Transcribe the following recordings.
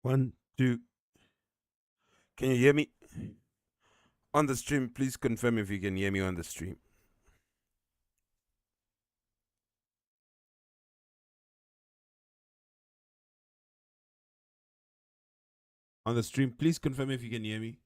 One, two. Can you hear me on the stream? Please confirm if you can hear me on the stream. On the stream, please confirm if you can hear me.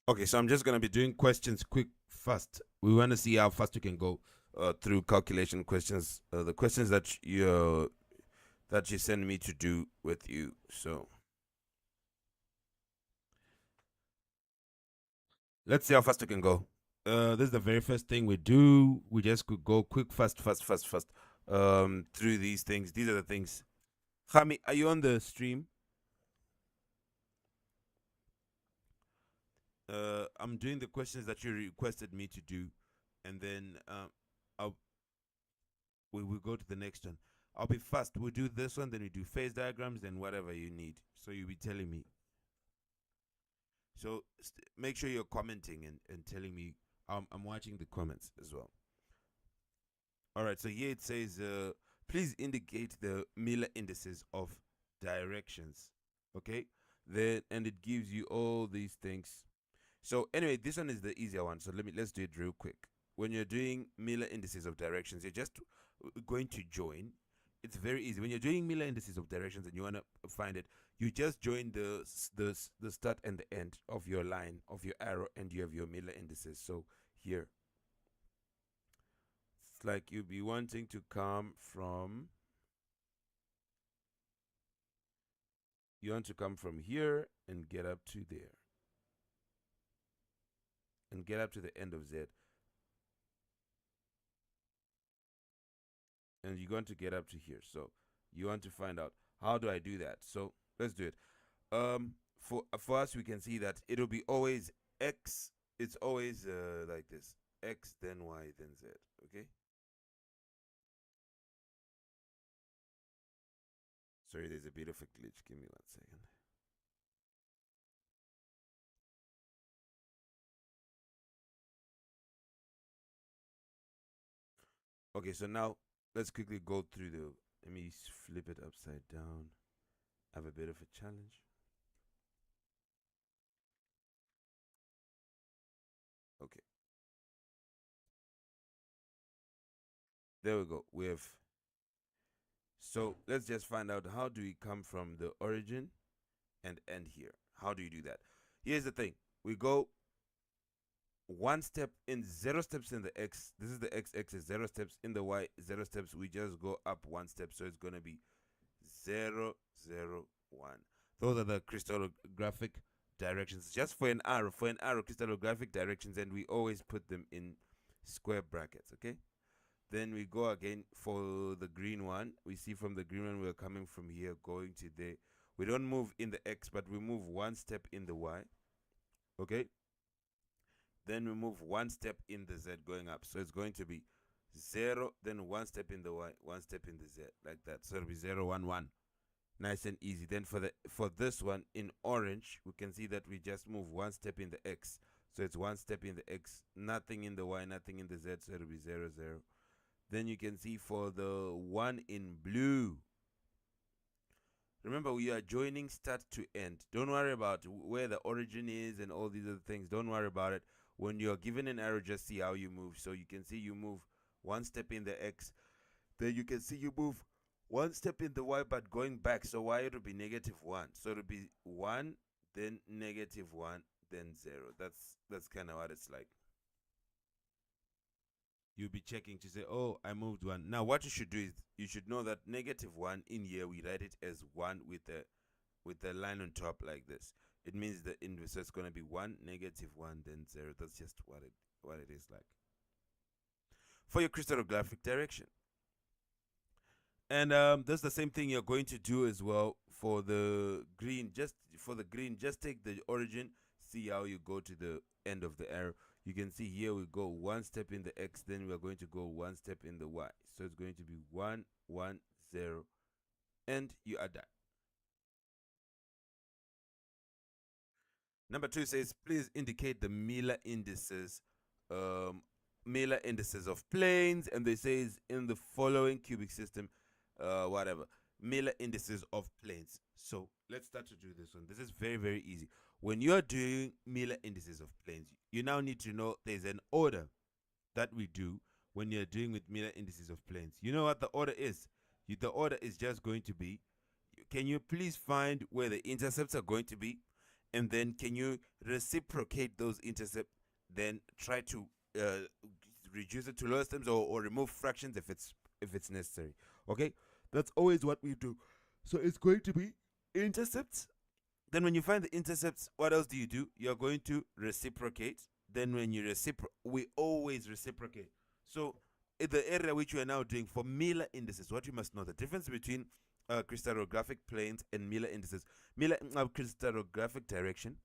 Okay, so I'm just gonna be doing questions quick, fast. We want to see how fast you can go through calculation questions. The questions that you send me to do with you. So let's see how fast you can go. This is the very first thing we do. We just could go quick, fast, fast, fast, fast. Through these things. These are the things. Hami, are you on the stream? I'm doing the questions that you requested me to do, and then I'll we will go to the next one. I'll be fast. We'll do this one, then we do phase diagrams, then whatever you need. So you'll be telling me. So make sure you're commenting and telling me. I'm watching the comments as well. All right. So here it says, please indicate the Miller indices of directions. Okay. Then and it gives you all these things. So anyway, this one is the easier one. So let's do it real quick. When you're doing Miller indices of directions, you're just going to join. It's very easy. When you're doing Miller indices of directions and you want to find it, you just join the start and the end of your line of your arrow, and you have your Miller indices. So here, it's like you'll be wanting to come from. You want to come from here and get up to there, and get up to the end of Z. And you're going to get up to here. So you want to find out how do I do that. So let's do it. For us, we can see that it'll be always x. It's always like this: x, then y, then z. Okay. Sorry, there's a bit of a glitch. Give me 1 second. Okay, so now let's quickly go through the. Let me flip it upside down. I have a bit of a challenge. Okay, there we go. We have. So let's just find out how do we come from the origin and end here. How do you do that? Here's the thing. We go one step in, 0 steps in the x. This is the x-axis. 0 steps in the y. 0 steps. We just go up 1 step. So it's going to be 0, 0, 1. Those are the crystallographic directions. Just for an arrow. For an arrow, crystallographic directions. And we always put them in square brackets. Okay? Then we go again for the green one. We see from the green one we're coming from here going to there. We don't move in the x, but we move 1 step in the y. Okay? Then we move 1 step in the z going up. So it's going to be 0, then 1 step in the y, 1 step in the z, like that. So it'll be 0, 1, 1. Nice and easy. Then for this one in orange, we can see that we just move 1 step in the x. So it's 1 step in the x, nothing in the y, nothing in the z. So it'll be 0, 0. Then you can see for the one in blue, remember we are joining start to end. Don't worry about where the origin is and all these other things. Don't worry about it. When you're given an arrow, just see how you move. So you can see you move 1 step in the x. Then you can see you move 1 step in the y, but going back. So y, it'll be -1. So it'll be 1, then -1, then 0. That's kind of what it's like. You'll be checking to say, oh, I moved 1. Now what you should do is you should know that -1 in here we write it as 1 with a line on top like this. It means the inverse, so it's going to be 1, -1, then 0. That's just what it is like for your crystallographic direction. And that's the same thing you're going to do as well for the green. Just for the green, just take the origin, see how you go to the end of the arrow. You can see here we go 1 step in the X, then we're going to go 1 step in the Y. So it's going to be 1, 1, 0, and you are done. Number 2 says, please indicate the Miller indices of planes, and they says in the following cubic system, whatever, Miller indices of planes. So let's start to do this one. This is very, very easy. When you're doing Miller indices of planes, you now need to know there's an order that we do when you're doing with Miller indices of planes. You know what the order is? The order is just going to be, can you please find where the intercepts are going to be? And then can you reciprocate those intercepts? Then try to reduce it to lowest terms, or remove fractions if it's necessary. Okay, that's always what we do. So it's going to be intercepts. Then when you find the intercepts, what else do? You're going to reciprocate. Then when you we always reciprocate. So in the area which we are now doing for Miller indices, what you must know, the difference between crystallographic planes and Miller indices. Miller crystallographic direction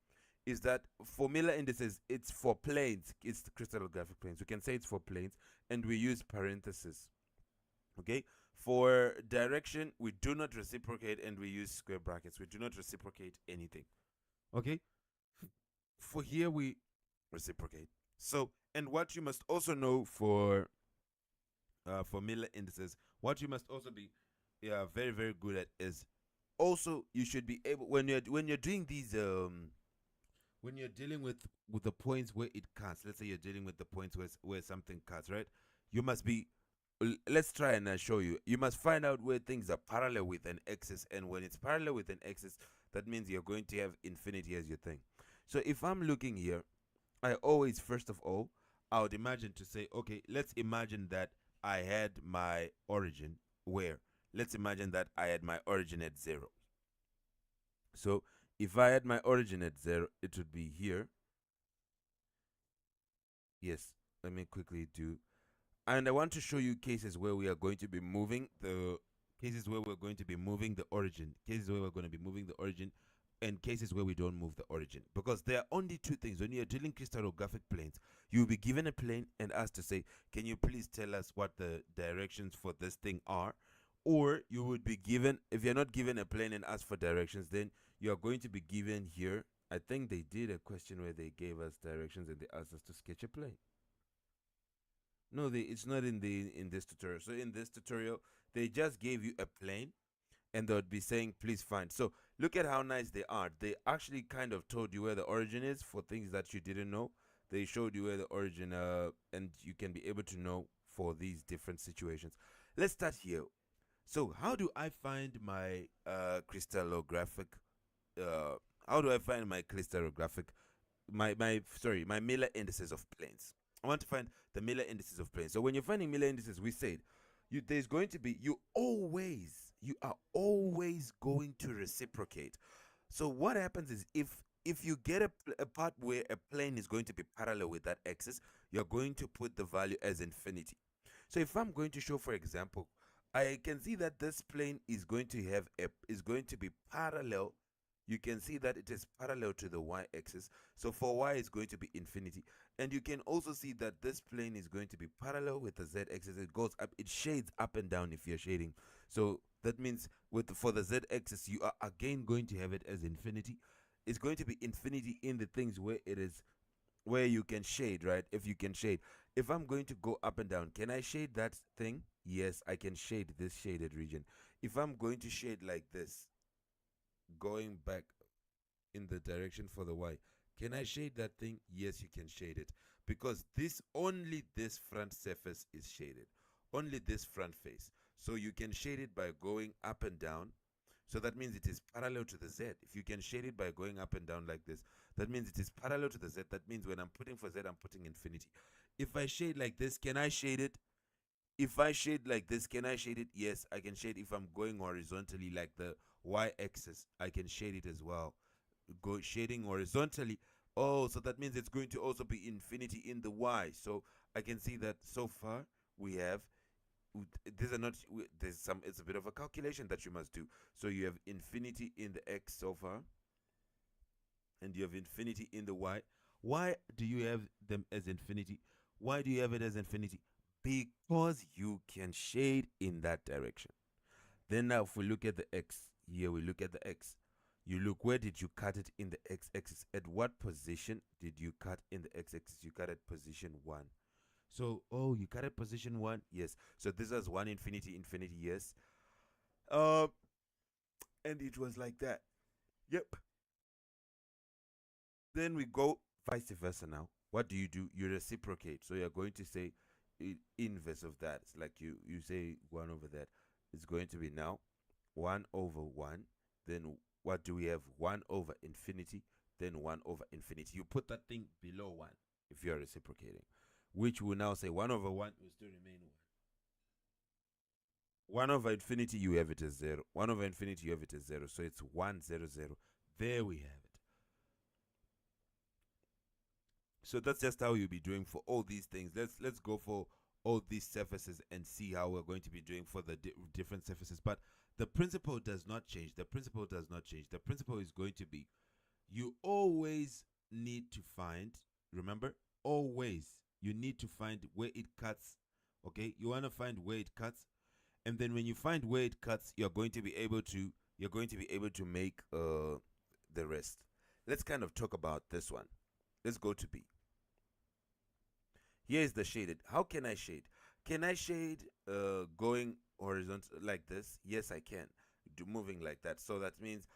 is that for Miller indices, it's for planes. It's the crystallographic planes. We can say it's for planes, and we use parentheses. Okay. For direction, we do not reciprocate, and we use square brackets. We do not reciprocate anything. Okay. For here, we reciprocate. So, and what you must also know for Miller indices, what you must also be very, very good at is also you should be able, when you're doing these when you're dealing with the points where it cuts. Let's say you're dealing with the points where something cuts, right? You must be, let's try and show you. You must find out where things are parallel with an axis, and when it's parallel with an axis, that means you're going to have infinity as your thing. So if I'm looking here, I always, first of all, I would imagine to say, okay, let's imagine that I had my origin where? Let's imagine that I had my origin at 0. So if I had my origin at 0, it would be here. Yes, let me quickly do. And I want to show you cases where we are going to be moving the origin, cases where we're going to be moving the origin, and cases where we don't move the origin. Because there are only two things. When you're dealing crystallographic planes, you'll be given a plane and asked to say, can you please tell us what the directions for this thing are? Or you would be given, if you're not given a plane and asked for directions, then you're going to be given here. I think they did a question where they gave us directions and they asked us to sketch a plane. No, it's not in this tutorial. So in this tutorial, they just gave you a plane, and they would be saying, please find. So look at how nice they are. They actually kind of told you where the origin is for things that you didn't know. They showed you where the origin, and you can be able to know for these different situations. Let's start here. So how do I find my crystallographic? How do I find my crystallographic? My Miller indices of planes. I want to find the Miller indices of planes. So when you're finding Miller indices, we said there's going to be, you are always going to reciprocate. So what happens is if you get a part where a plane is going to be parallel with that axis, you're going to put the value as infinity. So if I'm going to show, for example, I can see that this plane is going to be parallel. You can see that it is parallel to the y-axis. So for y is going to be infinity. And you can also see that this plane is going to be parallel with the z-axis. It goes up, it shades up and down if you're shading. So that means for the z-axis, you are again going to have it as infinity. It's going to be infinity in the things where you can shade, right? If you can shade. If I'm going to go up and down, can I shade that thing? Yes, I can shade this shaded region. If I'm going to shade like this, going back in the direction for the y, can I shade that thing? Yes, you can shade it, because only this front surface is shaded, only this front face. So you can shade it by going up and down. So that means it is parallel to the Z. If you can shade it by going up and down like this, that means it is parallel to the Z. That means when I'm putting for Z, I'm putting infinity. If I shade like this, can I shade it? If I shade like this, can I shade it? Yes, I can shade. If I'm going horizontally like the y-axis, I can shade it as well. Go shading horizontally. Oh, so that means it's going to also be infinity in the y. So I can see that so far we have, these are not, there's some, it's a bit of a calculation that you must do. So you have infinity in the x so far, and you have infinity in the y. Why do you have them as infinity? Why do you have it as infinity? Because you can shade in that direction. Then now if we look at the x, here we look at the x. You look, where did you cut it in the x-axis? At what position did you cut in the x-axis? You cut at position 1. So, oh, you cut at position 1? Yes. So this was 1 infinity, infinity, yes. Um, and it was like that. Yep. Then we go vice versa now. What do? You reciprocate. So you're going to say inverse of that. It's like you say 1 over that. It's going to be now 1 over 1. Then what do we have? 1 over infinity. Then 1 over infinity. You put that thing below 1 if you're reciprocating. Which will now say 1 over 1 will still remain 1. 1 over infinity, you have it as 0. 1 over infinity, you have it as 0. So it's 1, 0, 0. There we have it. So that's just how you'll be doing for all these things. Let's go for all these surfaces and see how we're going to be doing for the different surfaces. But the principle does not change. The principle does not change. The principle is going to be, you always need to find, remember, always, you need to find where it cuts. Okay, you want to find where it cuts, and then when you find where it cuts, you're going to be able to make the rest. Let's kind of talk about this one. Let's go to B. Here is the shaded. How can I shade? Can I shade going horizontal like this? Yes, I can. Moving like that. So that means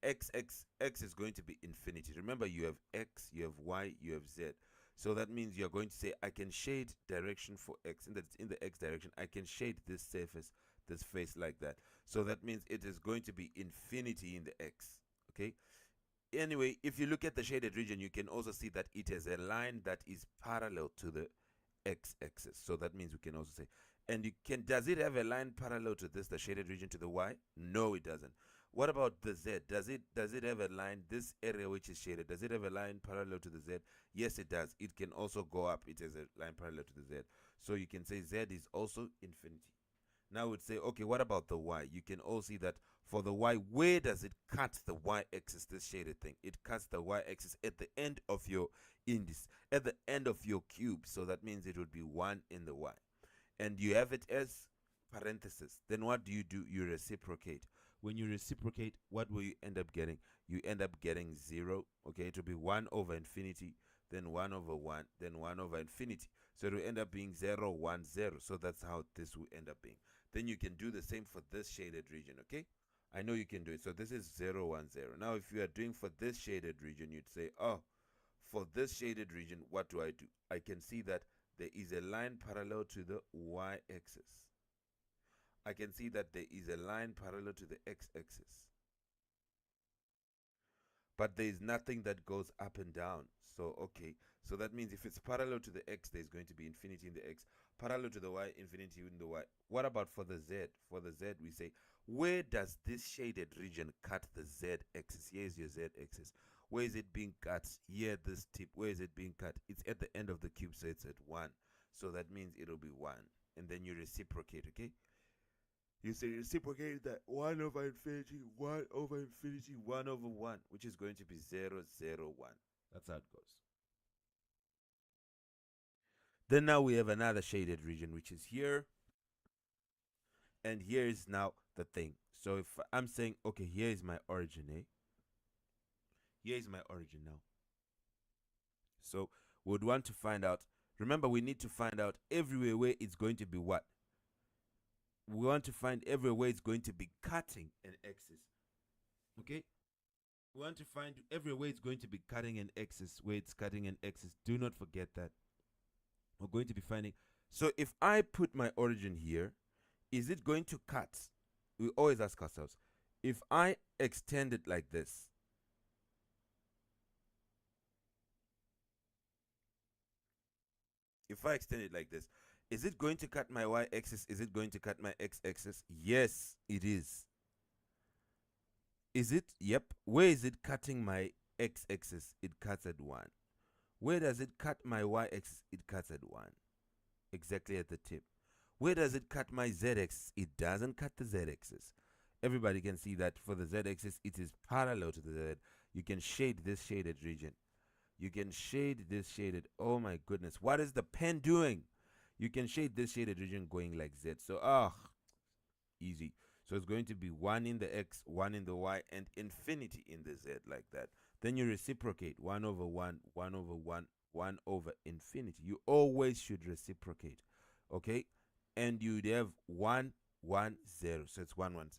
x is going to be infinity. Remember, you have x, you have y, you have z. So that means you're going to say, I can shade direction for x, and that's in the x direction. I can shade this surface, this face like that. So that means it is going to be infinity in the x. Okay. Anyway, if you look at the shaded region, you can also see that it has a line that is parallel to the x-axis. So that means we can also say, and you can, does it have a line parallel to this, the shaded region, to the y? No, it doesn't. What about the z? Does it have a line, this area which is shaded, does it have a line parallel to the z? Yes, it does. It can also go up. It has a line parallel to the z. So you can say z is also infinity. Now we'd say, okay, what about the y? You can all see that for the y, where does it cut the y-axis, this shaded thing? It cuts the y-axis at the end of your index, at the end of your cube. So that means it would be 1 in the y. And you have it as parenthesis. Then what do? You reciprocate. When you reciprocate, what will you end up getting? You end up getting 0. Okay, it will be 1 over infinity, then 1 over 1, then 1 over infinity. So it will end up being 0, 1, 0. So that's how this will end up being. Then you can do the same for this shaded region, okay? I know you can do it. So this is 0, 1, 0. Now, if you are doing for this shaded region, you'd say, oh, for this shaded region, what do? I can see that there is a line parallel to the y-axis. I can see that there is a line parallel to the x-axis. But there is nothing that goes up and down. So, okay. So that means if it's parallel to the x, there's going to be infinity in the x. Parallel to the y, infinity in the y. What about for the z? For the z, we say, where does this shaded region cut the z-axis? Here's your z-axis. Where is it being cut? Here, this tip. Where is it being cut? It's at the end of the cube, so it's at 1. So that means it'll be 1. And then you reciprocate, okay? You say reciprocate that 1 over infinity, 1 over infinity, 1 over 1, which is going to be 0, 0, 1. That's how it goes. Then now we have another shaded region, which is here. And here is now the thing. So if I'm saying, okay, here is my origin, eh? Here is my origin now. So we would want to find out. Remember, we need to find out everywhere where it's going to be what? We want to find everywhere where it's going to be cutting an axis. Okay? We want to find everywhere it's going to be cutting an axis, where it's cutting an axis. Do not forget that. We're going to be finding. So if I put my origin here, is it going to cut? We always ask ourselves, If I extend it like this, if I extend it like this, is it going to cut my y-axis? Is it going to cut my x-axis? Yes, it is. Is it? Yep. Where is it cutting my x-axis? It cuts at 1. Where does it cut my y-axis? It cuts at 1. Exactly at the tip. Where does it cut my z-axis? It doesn't cut the z-axis. Everybody can see that for the z-axis, it is parallel to the z. You can shade this shaded region. You can shade this shaded. Oh my goodness. What is the pen doing? You can shade this shaded region going like z. So, easy. So it's going to be 1 in the x, 1 in the y, and infinity in the z, like that. Then you reciprocate 1 over 1, 1 over 1, 1 over infinity. You always should reciprocate. Okay? And you'd have 1, 1, 0. So it's 1, 1, 0.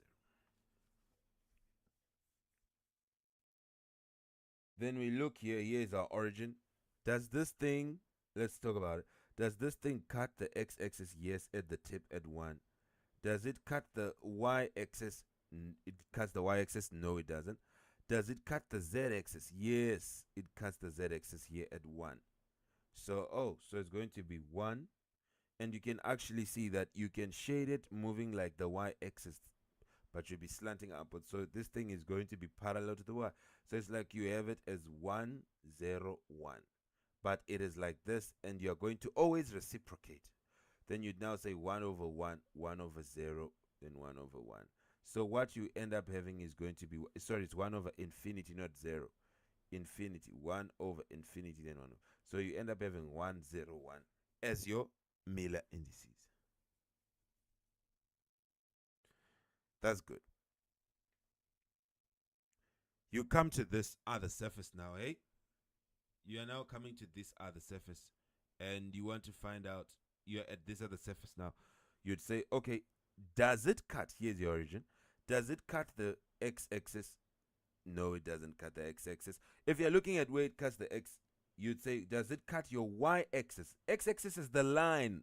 Then we look here. Here is our origin. Does this thing, let's talk about it. Does this thing cut the x-axis? Yes, at the tip at 1. Does it cut the y-axis? It cuts the y-axis? No, it doesn't. Does it cut the z-axis? Yes, it cuts the z-axis here at 1. So, so it's going to be 1. And you can actually see that you can shade it moving like the y-axis, but you'll be slanting upwards. So this thing is going to be parallel to the y. So it's like you have it as 1, 0, 1. But it is like this, and you're going to always reciprocate. Then you'd now say 1 over 1, 1 over 0, then 1 over 1. So what you end up having is going to be, sorry, it's 1 over infinity, not 0. Infinity, 1 over infinity, then 1 over. So you end up having 1, 0, 1 as your Miller indices. That's good. You come to this other surface now, eh? You are now coming to this other surface, and you want to find out, you're at this other surface now. You'd say, okay, does it cut? Here's the origin. Does it cut the x-axis? No, it doesn't cut the x-axis. If you're looking at where it cuts the x, you'd say, does it cut your y-axis? X-axis is the line.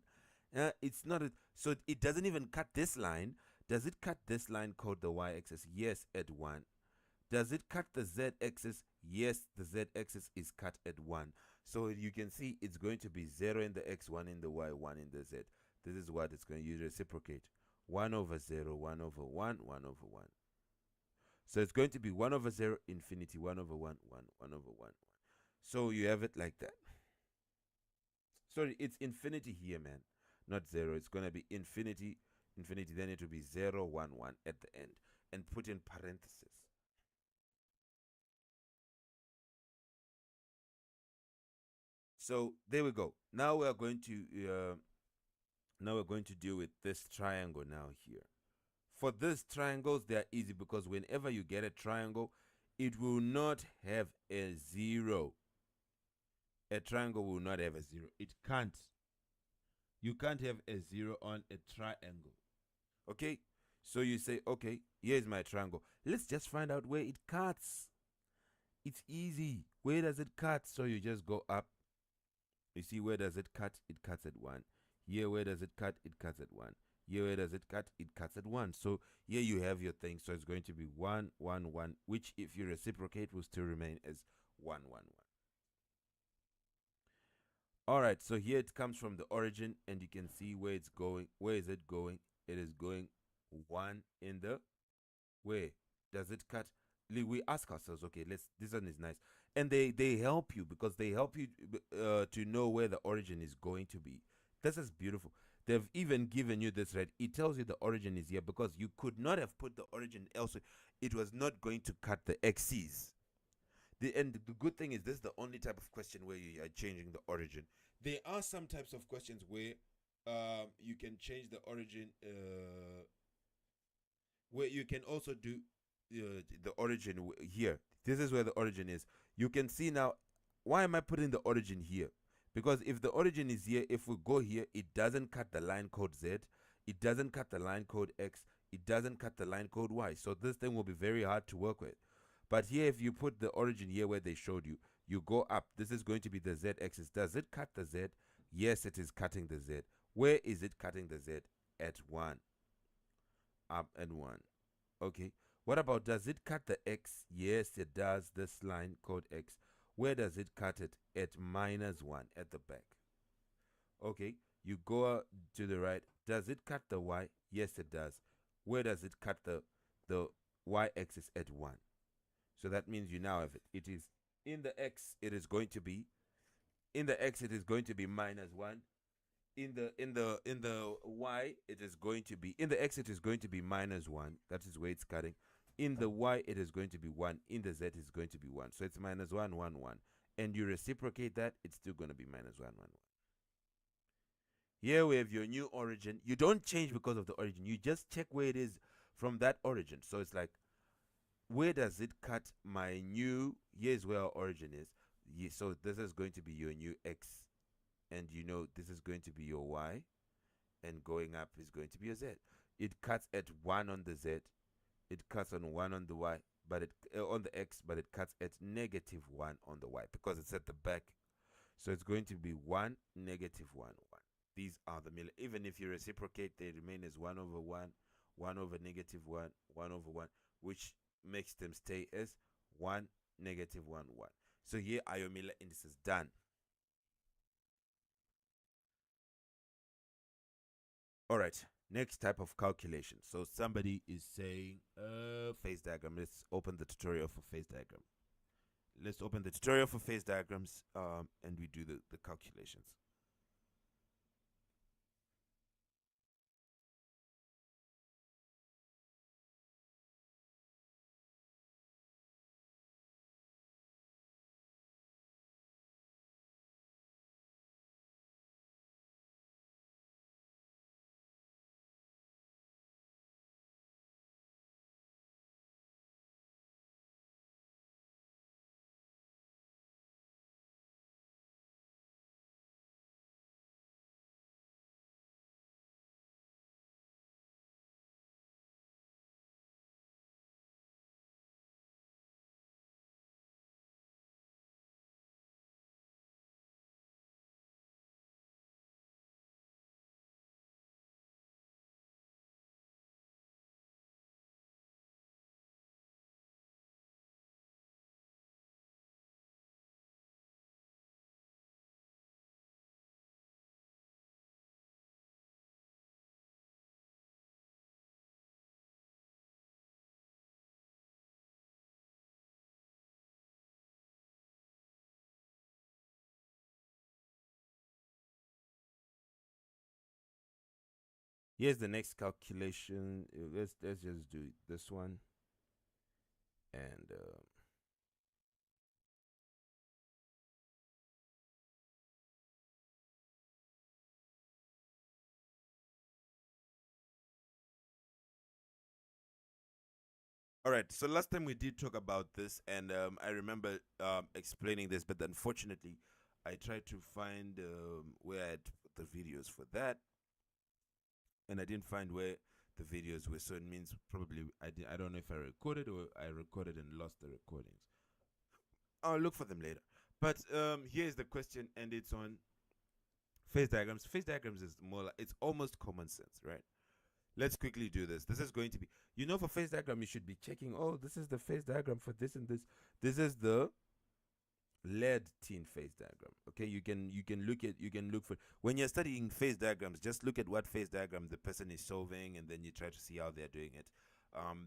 It's not so it doesn't even cut this line. Does it cut this line called the y-axis? Yes, at 1. Does it cut the z-axis? Yes, the z-axis is cut at 1. So you can see it's going to be 0 in the x, 1 in the y, 1 in the z. This is what it's going to use. Reciprocate. 1 over 0, 1 over 1, 1 over 1. So it's going to be 1 over 0, infinity, 1 over 1, 1, 1 over 1. So you have it like that. Sorry, it's infinity here, man. Not 0. It's going to be infinity, infinity. Then it will be 0, 1, 1 at the end. And put in parentheses. So there we go. Now we're going to deal with this triangle now here. For these triangles, they are easy because whenever you get a triangle, it will not have a 0. A triangle will not have a 0. It can't. You can't have a 0 on a triangle. Okay? So you say, okay, here's my triangle. Let's just find out where it cuts. It's easy. Where does it cut? So you just go up. You see, where does it cut? It cuts at 1. Here, where does it cut? It cuts at 1. Here, where does it cut? It cuts at 1. So here you have your thing. So it's going to be 1, 1, 1, which if you reciprocate will still remain as 1, 1, 1. All right, so here it comes from the origin, and you can see where it's going. Where is it going? It is going 1 in the where? Does it cut? We ask ourselves, okay, this one is nice. And they help you because they help you to know where the origin is going to be. This is beautiful. They've even given you this, right? It tells you the origin is here because you could not have put the origin elsewhere. It was not going to cut the axes. And the good thing is this is the only type of question where you are changing the origin. There are some types of questions where you can change the origin, where you can also do the origin here. This is where the origin is. You can see now, why am I putting the origin here? Because if the origin is here, if we go here, it doesn't cut the line code Z. It doesn't cut the line code X. It doesn't cut the line code Y. So this thing will be very hard to work with. But here, if you put the origin here where they showed you, you go up. This is going to be the Z axis. Does it cut the Z? Yes, it is cutting the Z. Where is it cutting the Z? At 1. Up and 1. Okay. What about, does it cut the x? Yes, it does. This line called x. Where does it cut it? At -1 at the back. Okay, you go to the right. Does it cut the y? Yes, it does. Where does it cut the y-axis? At 1? So that means you now have it. It is in the x. It is going to be in the x. It is going to be -1. In the y, it is going to be in the x. It is going to be -1. That is where it's cutting. In the y, it is going to be 1. In the z, it's going to be 1. So it's -1, 1, 1. And you reciprocate that, it's still going to be -1, 1, 1. Here we have your new origin. You don't change because of the origin. You just check where it is from that origin. So it's like, where does it cut my new? Here's where our origin is. So this is going to be your new x. And you know this is going to be your y. And going up is going to be your z. It cuts at 1 on the z. It cuts on 1 on the y. But it on the x. But it cuts at -1 on the y. Because it's at the back. So it's going to be 1, -1, 1. These are the Miller. Even if you reciprocate, they remain as 1 over 1, 1 over -1, 1 over 1, which makes them stay as 1, -1, 1. So here are your Miller indices done. All right, next type of calculation. So somebody is saying phase diagram. Let's open the tutorial for phase diagram. Let's open the tutorial for phase diagrams and we do the calculations. Here's the next calculation. Let's just do this one. And all right. So last time we did talk about this, and I remember explaining this, but unfortunately, I tried to find where I had put the videos for that, and I didn't find where the videos were. So it means probably I don't know if I recorded or I recorded and lost the recordings. I'll look for them later. But here's the question, and it's on phase diagrams. Phase diagrams is more like, it's almost common sense, right? Let's quickly do this. This is going to be, for phase diagram, you should be checking, oh, this is the phase diagram for this and this. This is the lead tin phase diagram. Okay, you can look for, when you're studying phase diagrams, just look at what phase diagram the person is solving, and then you try to see how they're doing it.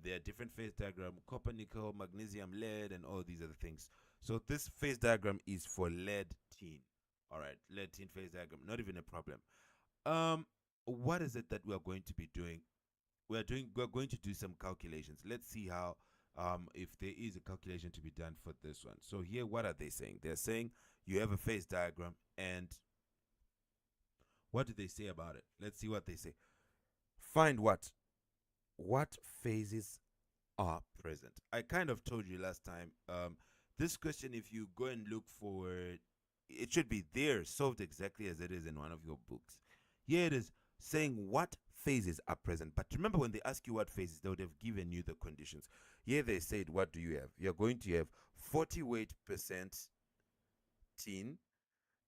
There are different phase diagram: copper, nickel, magnesium, lead, and all these other things. So this phase diagram is for lead tin. All right, lead tin phase diagram, not even a problem. What is it that we are going to be doing? We're going to do some calculations. Let's see how, if there is a calculation to be done for this one. So here, what are they saying? They're saying you have a phase diagram, and what do they say about it? Let's see what they say. Find what phases are present. I kind of told you last time. This question, if you go and look for it, it should be there, solved exactly as it is in one of your books. Here it is saying what phases are present. But remember, when they ask you what phases, they would have given you the conditions. Here they said, what do you have? You're going to have 40 weight percent tin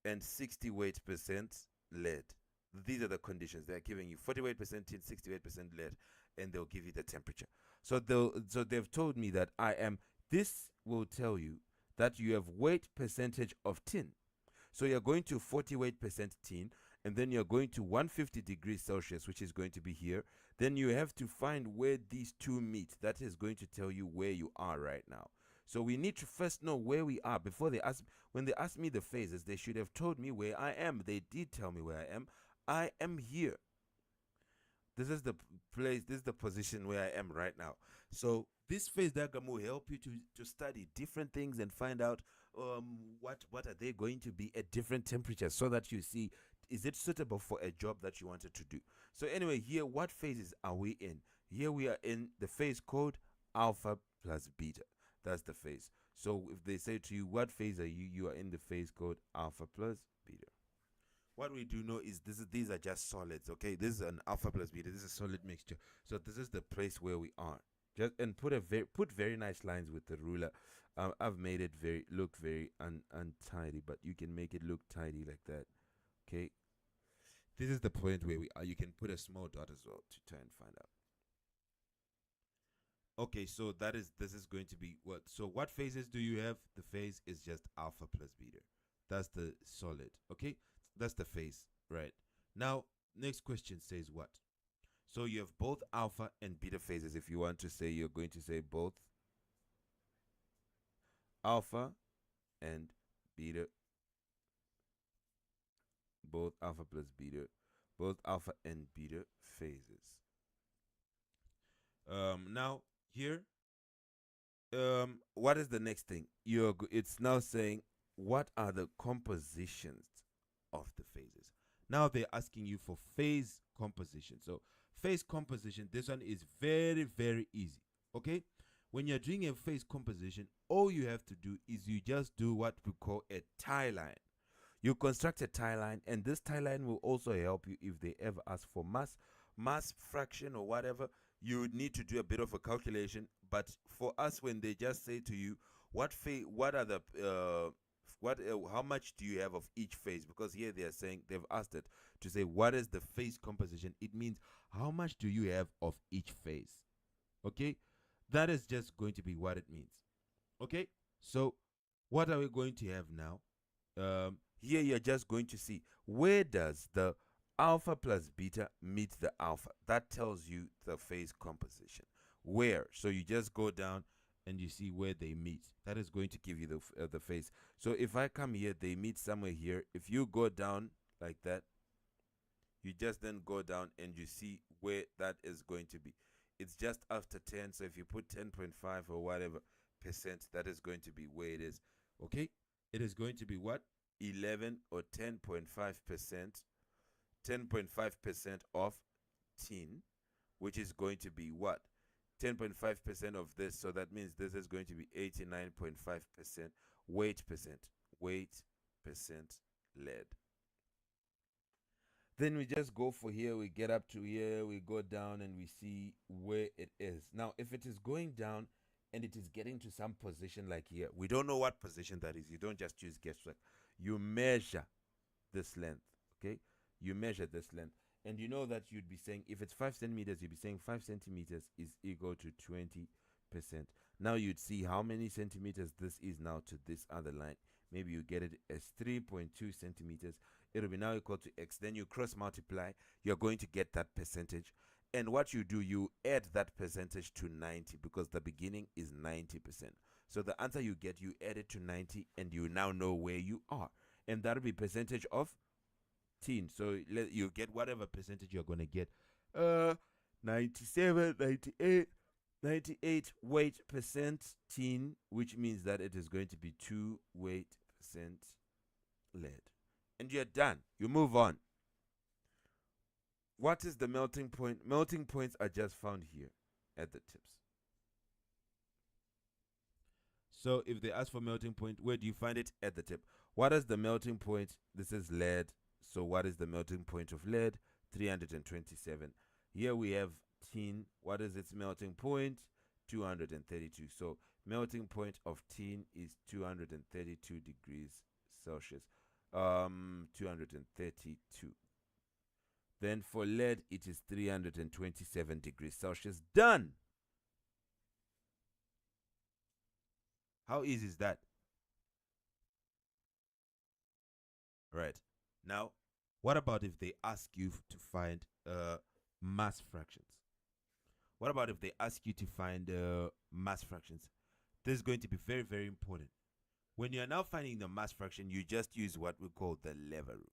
and 60 weight percent lead. These are the conditions they're giving you: 40 weight percent tin, 60 weight percent lead, and they'll give you the temperature. So they've told me that I am. This will tell you that you have weight percentage of tin. So you're going to 40 weight percent tin, and then you're going to 150 degrees Celsius, which is going to be here. Then you have to find where these two meet. That is going to tell you where you are right now. So we need to first know where we are before they ask. When they ask me the phases, they should have told me where I am. They did tell me where I am. I am here. This is the place, this is the position where I am right now. So this phase diagram will help you to study different things and find out what are they going to be at different temperatures, so that you see, is it suitable for a job that you wanted to do. So anyway, here, what phases are we in? Here we are in the phase code alpha plus beta. That's the phase. So if they say to you, what phase are you? You are in the phase code alpha plus beta. What we do know is these are just solids. Okay, this is an alpha plus beta. This is a solid mixture. So this is the place where we are. Just and put very nice lines with the ruler. I've made it look very untidy, but you can make it look tidy like that. Okay, this is the point where we are. You can put a small dot as well to try and find out. Okay, so this is going to be what? So what phases do you have? The phase is just alpha plus beta. That's the solid. Okay, that's the phase, right? Now, next question says what? So you have both alpha and beta phases. If you want to say, you're going to say both alpha and beta, both alpha plus beta, both alpha and beta phases. Now here, what is the next thing? It's now saying, what are the compositions of the phases? Now they're asking you for phase composition. So phase composition, this one is very, very easy. Okay, when you're doing a phase composition, all you have to do is you just do what we call a tie line. You construct a tie line, and this tie line will also help you if they ever ask for mass fraction or whatever. You would need to do a bit of a calculation. But for us, when they just say to you, what are the how much do you have of each phase? Because here they are saying, they've asked it to say, what is the phase composition? It means, how much do you have of each phase? Okay, that is just going to be what it means. Okay, so what are we going to have now? Here you're just going to see, where does the alpha plus beta meet the alpha. That tells you the phase composition. Where? So you just go down and you see where they meet. That is going to give you the phase. So if I come here, they meet somewhere here. If you go down like that, you just then go down and you see where that is going to be. It's just after 10. So if you put 10.5 or whatever percent, that is going to be where it is. Okay? It is going to be what? 11 or 10.5%. 10.5% of tin, which is going to be what? 10.5% of this, so that means this is going to be 89.5% weight percent lead. Then we just go for here, we get up to here, we go down and we see where it is. Now, if it is going down and it is getting to some position like here, we don't know what position that is. You don't just choose guesswork. You measure this length, okay? You measure this length, and you know that you'd be saying, if it's 5 centimeters, you'd be saying 5 centimeters is equal to 20%. Now you'd see how many centimeters this is now to this other line. Maybe you get it as 3.2 centimeters. It'll be now equal to x. Then you cross multiply. You're going to get that percentage. And what you do, you add that percentage to 90, because the beginning is 90%. So the answer you get, you add it to 90, and you now know where you are. And that'll be percentage of tin. So you get whatever percentage you're going to get. 97, 98, 98 weight percent tin, which means that it is going to be 2 weight percent lead. And you're done. You move on. What is the melting point? Melting points are just found here at the tips. So if they ask for melting point, where do you find it? At the tip. What is the melting point? This is lead. So what is the melting point of lead? 327. Here we have tin. What is its melting point? 232. So melting point of tin is 232 degrees Celsius. 232. Then for lead, it is 327 degrees Celsius. Done. How easy is that? Right. Now, what about if they ask you to find mass fractions? What about if they ask you to find mass fractions? This is going to be very, very important. When you are now finding the mass fraction, you just use what we call the lever rule.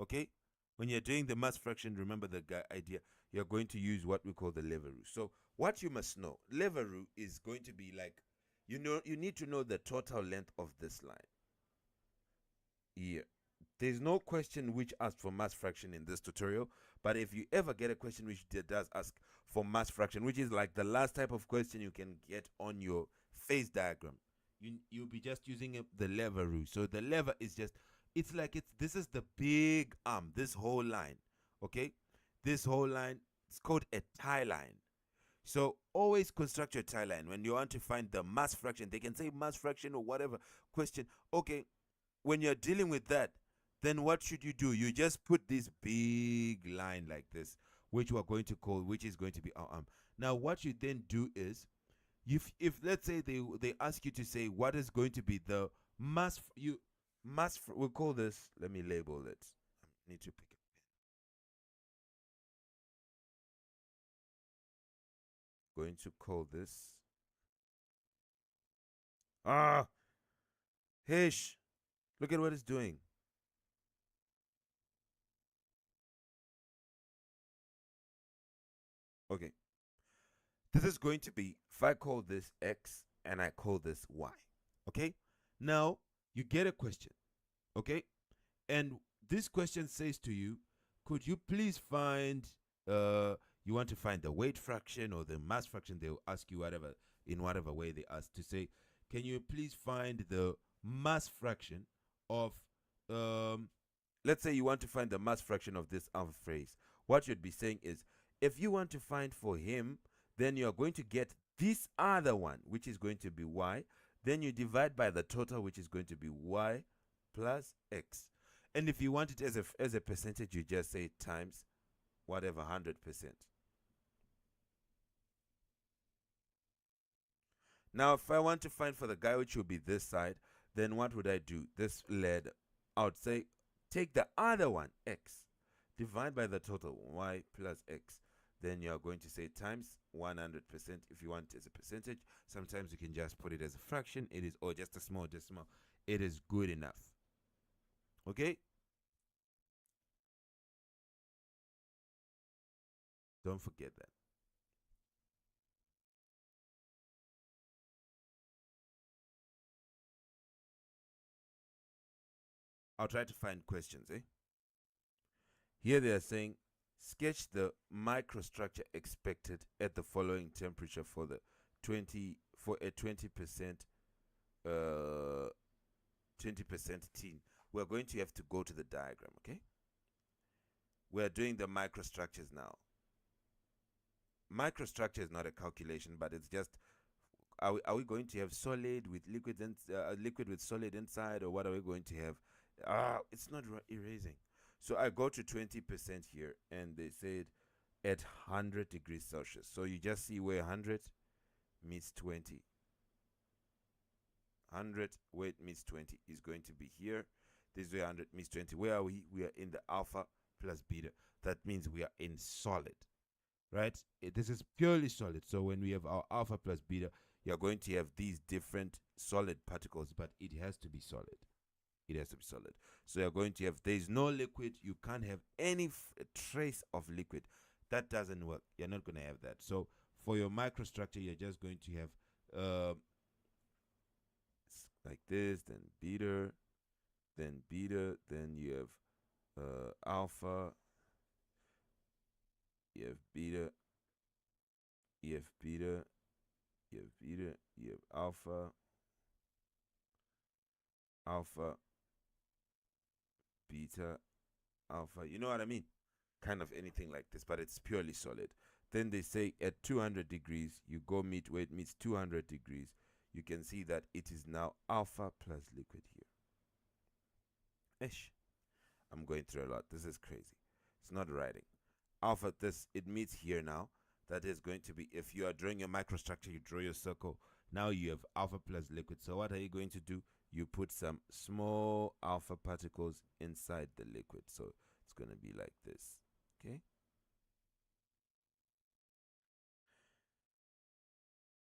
Okay? When you're doing the mass fraction, remember the idea. You're going to use what we call the lever rule. So, what you must know, lever rule is going to be like, you need to know the total length of this line. Here. There's no question which asks for mass fraction in this tutorial, but if you ever get a question which does ask for mass fraction, which is like the last type of question you can get on your phase diagram, you'll be just using the lever rule. So the lever is just, it's like this is the big arm, this whole line, okay? This whole line, it's called a tie line. So always construct your tie line. When you want to find the mass fraction, they can say mass fraction or whatever question. Okay, when you're dealing with that, then what should you do? You just put this big line like this, which we're going to call, which is going to be our arm. Now, what you then do is, if let's say they ask you to say what is going to be the we'll call this. Let me label it. I need to pick a pen. Going to call this. Hish, look at what it's doing. Okay. This is going to be, if I call this X and I call this Y. Okay? Now, you get a question. Okay? And this question says to you, could you please find, you want to find the weight fraction or the mass fraction, they'll ask you whatever, in whatever way they ask to say, can you please find the mass fraction of, let's say you want to find the mass fraction of this phrase. What you'd be saying is, if you want to find for him, then you're going to get this other one, which is going to be Y. Then you divide by the total, which is going to be Y plus X. And if you want it as a percentage, you just say times whatever, 100%. Now, if I want to find for the guy, which will be this side, then what would I do? This led, I would say, take the other one, X, divide by the total, Y plus X. Then you're going to say times 100% if you want it as a percentage. Sometimes you can just put it as a fraction. It is, or just a small decimal. It is good enough. Okay? Don't forget that. I'll try to find questions, eh? Here they are saying, sketch the microstructure expected at the following temperature for the 20% 20% tin. We're going to have to go to the diagram, okay? We're doing the microstructures now. Microstructure is not a calculation, but it's just, are we going to have solid with liquid and liquid with solid inside, or what are we going to have? It's not erasing. So I go to 20% here, and they said at 100 degrees Celsius. So you just see where 100 meets 20. 100 where it meets 20 is going to be here. This is where 100 meets 20. Where are we? We are in the alpha plus beta. That means we are in solid, right? This is purely solid. So when we have our alpha plus beta, you're going to have these different solid particles, but it has to be solid. It has to be solid. So you're going to have, there's no liquid. You can't have any trace of liquid. That doesn't work. You're not going to have that. So for your microstructure, you're just going to have like this, then beta, then you have alpha, you have beta, you have beta, you have beta, you have alpha, beta, alpha. You know what I mean? Kind of anything like this, but it's purely solid. Then they say at 200 degrees, you go meet where it meets 200 degrees. You can see that it is now alpha plus liquid here. Ish. I'm going through a lot. This is crazy. It's not writing. Alpha, it meets here now. That is going to be, if you are drawing your microstructure, you draw your circle. Now you have alpha plus liquid. So what are you going to do? You put some small alpha particles inside the liquid. So it's going to be like this. Okay.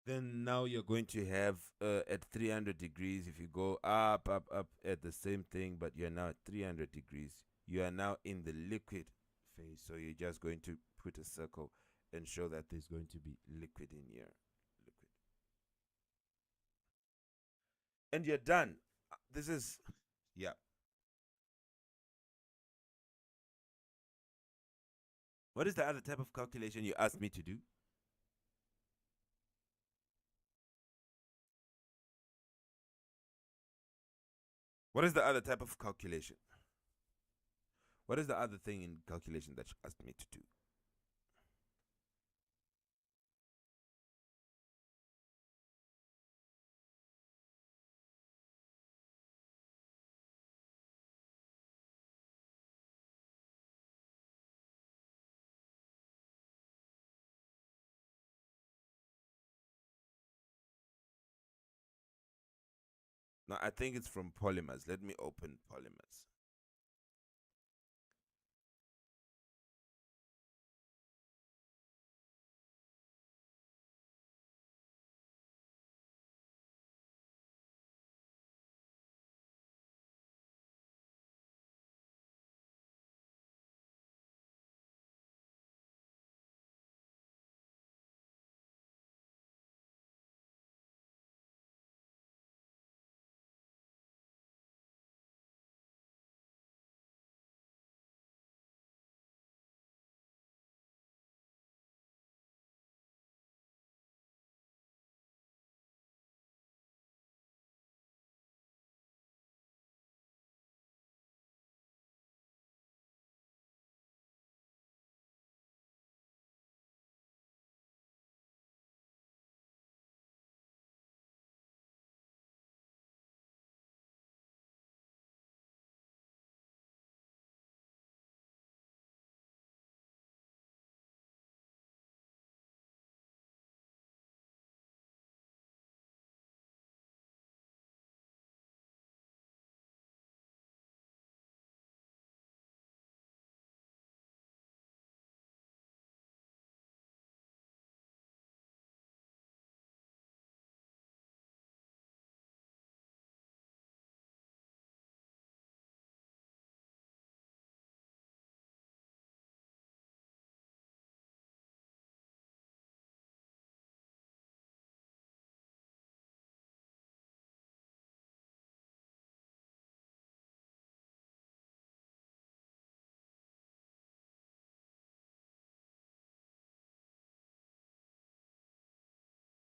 Then now you're going to have at 300 degrees, if you go up, up, up at the same thing, but you're now at 300 degrees, you are now in the liquid phase. So you're just going to put a circle and show that there's going to be liquid in here. Liquid. And you're done. This is, yeah. What is the other type of calculation you asked me to do? What is the other type of calculation? What is the other thing in calculation that you asked me to do? No, I think it's from polymers. Let me open polymers.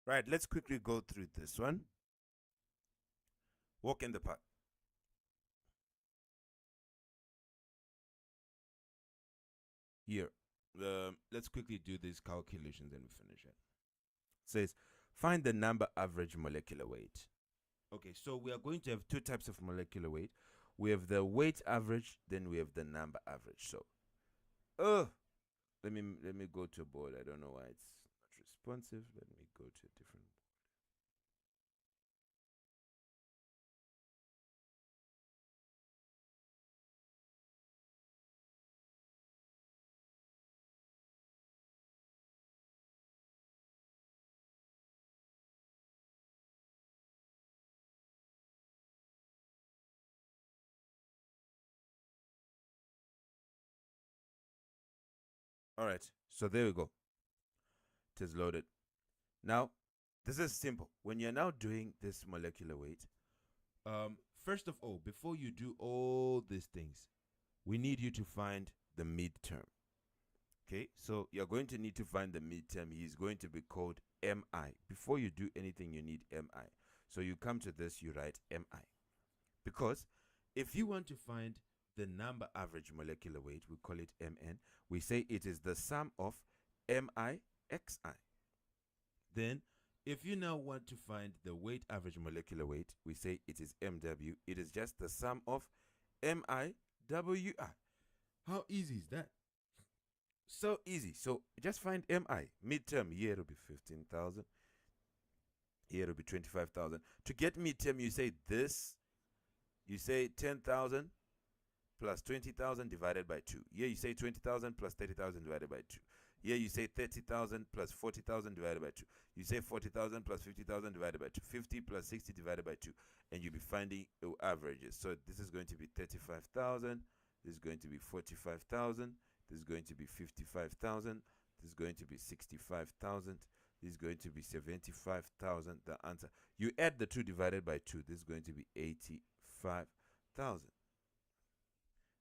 Right, let's quickly go through this one. Walk in the park. Here, let's quickly do these calculations and we finish it. It says, find the number average molecular weight. Okay, so we are going to have two types of molecular weight. We have the weight average, then we have the number average. So, let me go to a board. I don't know why it's not responsive. Let me go to a different. All right, so there we go. It is loaded. Now, this is simple. When you're now doing this molecular weight, first of all, before you do all these things, we need you to find the midterm. Okay, so you're going to need to find the midterm. He's going to be called MI. Before you do anything, you need MI. So you come to this, you write MI. Because if you want to find the number average molecular weight, we call it MN, we say it is the sum of MI XI. Then, if you now want to find the weight average molecular weight, we say it is MW. It is just the sum of MI WI. How easy is that? So easy. So just find MI. Midterm, here will be 15,000. Here it'll be 25,000. To get midterm, you say this. You say 10,000 plus 20,000 divided by 2. Here you say 20,000 plus 30,000 divided by 2. Here you say 30,000 plus 40,000 divided by 2. You say 40,000 plus 50,000 divided by 2. 50 plus 60 divided by 2. And you'll be finding averages. So this is going to be 35,000. This is going to be 45,000. This is going to be 55,000. This is going to be 65,000. This is going to be 75,000. The answer. You add the 2 divided by 2. This is going to be 85,000.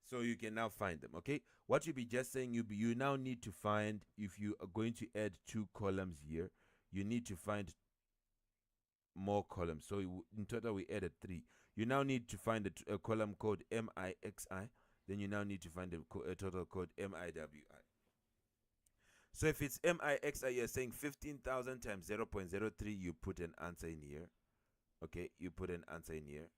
So you can now find them, okay? What you'll be just saying, you now need to find, if you are going to add 2 columns here, you need to find more columns. So in total, we added 3. You now need to find a column called MIXI. Then you now need to find a total code MIWI. So if it's MIXI, you're saying 15,000 times 0.03, you put an answer in here. Okay, you put an answer in here.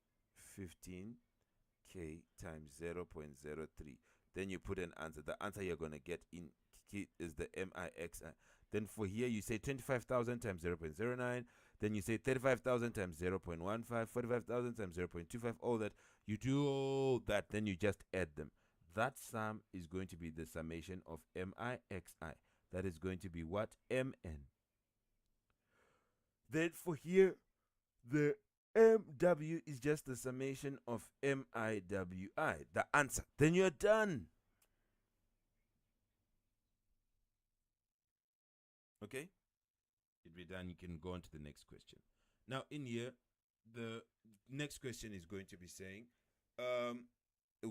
15K times 0.03. Then you put an answer. The answer you're going to get in is the MIXI. Then for here, you say 25,000 times 0.09. Then you say 35,000 times 0.15, 45,000 times 0.25, all that. You do all that, then you just add them. That sum is going to be the summation of MIXI. That is going to be what? MN. Then for here, the MW is just the summation of MIWI, the answer. Then you're done. Okay? It'll be done. You can go on to the next question. Now, in here, the next question is going to be saying,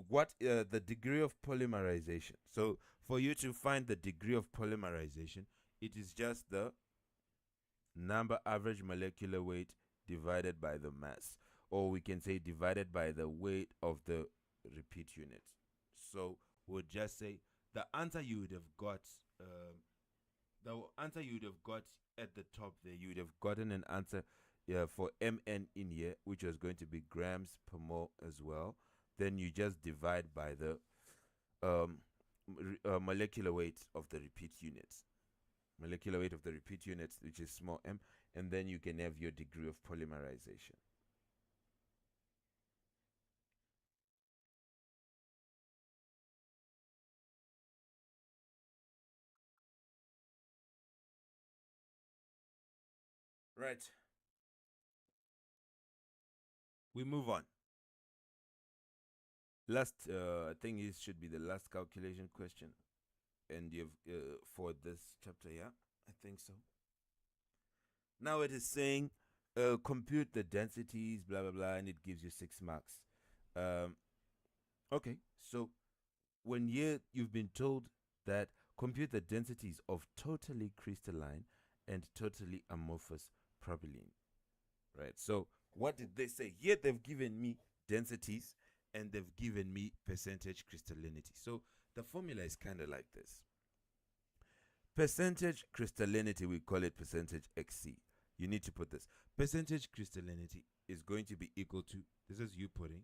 what the degree of polymerization. So, for you to find the degree of polymerization, it is just the number average molecular weight divided by the mass, or we can say divided by the weight of the repeat unit. So, we'll just say the answer you would have got. The answer you would have got at the top there, you would have gotten an answer for MN in here, which was going to be grams per mole as well. Then you just divide by the molecular weight of the repeat units. Molecular weight of the repeat units, which is small m, and then you can have your degree of polymerization. Right. We move on. Last, I think it should be the last calculation question, and you've for this chapter, yeah, I think so. Now it is saying, compute the densities, blah blah blah, and it gives you 6 marks. Okay, so when you've been told that compute the densities of totally crystalline and totally amorphous propylene, right? So what did they say? Here they've given me densities and they've given me percentage crystallinity. So the formula is kind of like this. Percentage crystallinity, we call it percentage XC. You need to put this. Percentage crystallinity is going to be equal to, this is you putting,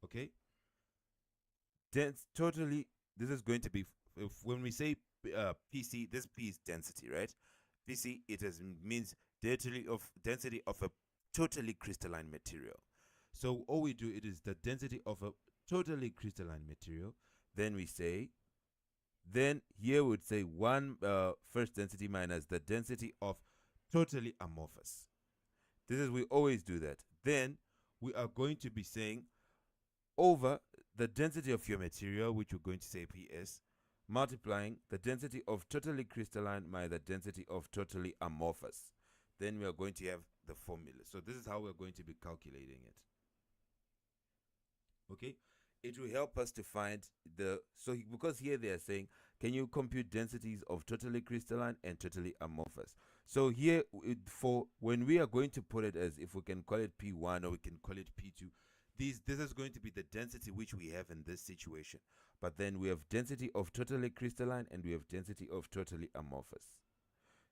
okay? Totally, this is going to be, when we say PC, this P is density, right? PC, means density of a totally crystalline material. So all we do, it is the density of a totally crystalline material. Then we say, then here we would say first density minus the density of totally amorphous. This is, we always do that. Then we are going to be saying over the density of your material, which we're going to say PS, multiplying the density of totally crystalline by the density of totally amorphous. Then we are going to have the formula. So this is how we're going to be calculating it. Okay, it will help us to find because here they are saying, can you compute densities of totally crystalline and totally amorphous? So here, for when we are going to put it as, if we can call it P1 or we can call it P2, this is going to be the density which we have in this situation. But then we have density of totally crystalline and we have density of totally amorphous.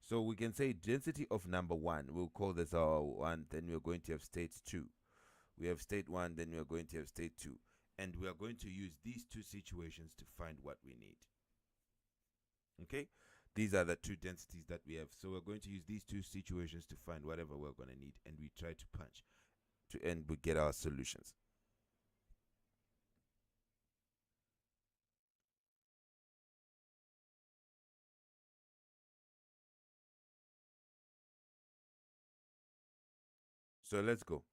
So we can say density of number 1, we'll call this our 1, then we're going to have state 2. We have state 1, then we are going to have state 2. And we are going to use these two situations to find what we need. Okay? These are the two densities that we have. So we're going to use these two situations to find whatever we're going to need, and we try to punch to end we get our solutions. So let's go.